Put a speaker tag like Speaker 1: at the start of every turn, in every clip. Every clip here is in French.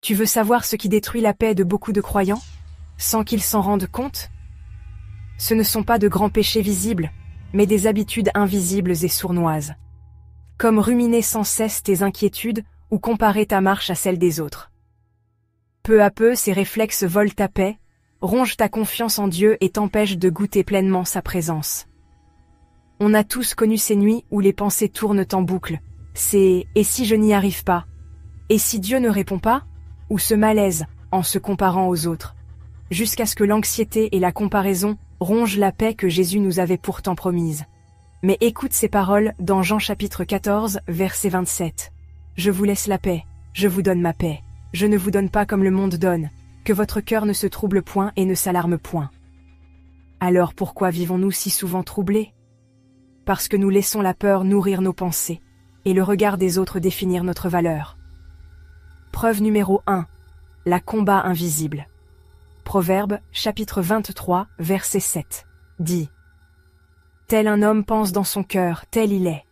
Speaker 1: Tu veux savoir ce qui détruit la paix de beaucoup de croyants, sans qu'ils s'en rendent compte? Ce ne sont pas de grands péchés visibles, mais des habitudes invisibles et sournoises. Comme ruminer sans cesse tes inquiétudes ou comparer ta marche à celle des autres. Peu à peu, ces réflexes volent ta paix, rongent ta confiance en Dieu et t'empêchent de goûter pleinement sa présence. On a tous connu ces nuits où les pensées tournent en boucle. C'est « et si je n'y arrive pas ?» Et si Dieu ne répond pas? Ou ce malaise, en se comparant aux autres, jusqu'à ce que l'anxiété et la comparaison rongent la paix que Jésus nous avait pourtant promise. Mais écoute ces paroles dans Jean chapitre 14, verset 27. « Je vous laisse la paix, je vous donne ma paix, je ne vous donne pas comme le monde donne, que votre cœur ne se trouble point et ne s'alarme point. » Alors pourquoi vivons-nous si souvent troublés? Parce que nous laissons la peur nourrir nos pensées, et le regard des autres définir notre valeur. Preuve numéro 1. La combat invisible. Proverbe, chapitre 23, verset 7, dit « Tel un homme pense dans son cœur, tel il est. »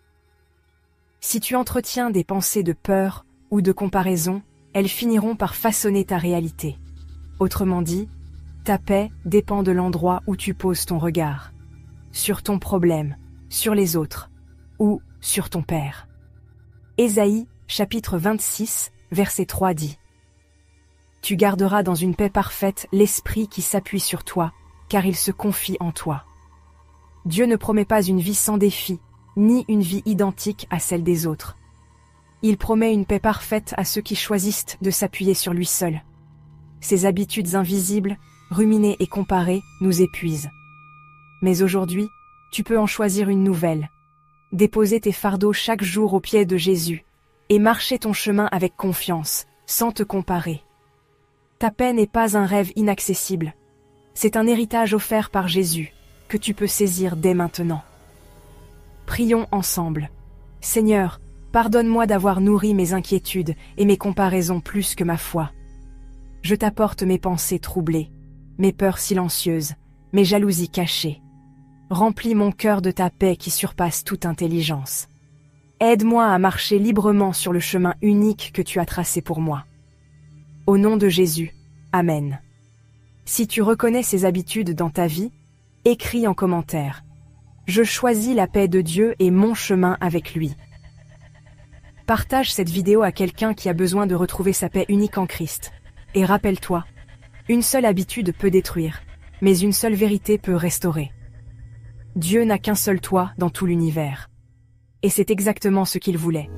Speaker 1: Si tu entretiens des pensées de peur ou de comparaison, elles finiront par façonner ta réalité. Autrement dit, ta paix dépend de l'endroit où tu poses ton regard. Sur ton problème, sur les autres, ou sur ton Père. Ésaïe, chapitre 26, verset 3 dit « Tu garderas dans une paix parfaite l'esprit qui s'appuie sur toi, car il se confie en toi. » Dieu ne promet pas une vie sans défi, ni une vie identique à celle des autres. Il promet une paix parfaite à ceux qui choisissent de s'appuyer sur lui seul. Ces habitudes invisibles, ruminées et comparées, nous épuisent. Mais aujourd'hui, tu peux en choisir une nouvelle. Déposer tes fardeaux chaque jour aux pieds de Jésus, et marcher ton chemin avec confiance, sans te comparer. Ta paix n'est pas un rêve inaccessible. C'est un héritage offert par Jésus, que tu peux saisir dès maintenant. Prions ensemble. Seigneur, pardonne-moi d'avoir nourri mes inquiétudes et mes comparaisons plus que ma foi. Je t'apporte mes pensées troublées, mes peurs silencieuses, mes jalousies cachées. Remplis mon cœur de ta paix qui surpasse toute intelligence. Aide-moi à marcher librement sur le chemin unique que tu as tracé pour moi. Au nom de Jésus, Amen. Si tu reconnais ces habitudes dans ta vie, écris en commentaire. Je choisis la paix de Dieu et mon chemin avec lui. Partage cette vidéo à quelqu'un qui a besoin de retrouver sa paix unique en Christ. Et rappelle-toi, une seule habitude peut détruire, mais une seule vérité peut restaurer. Dieu n'a qu'un seul toit dans tout l'univers. Et c'est exactement ce qu'il voulait.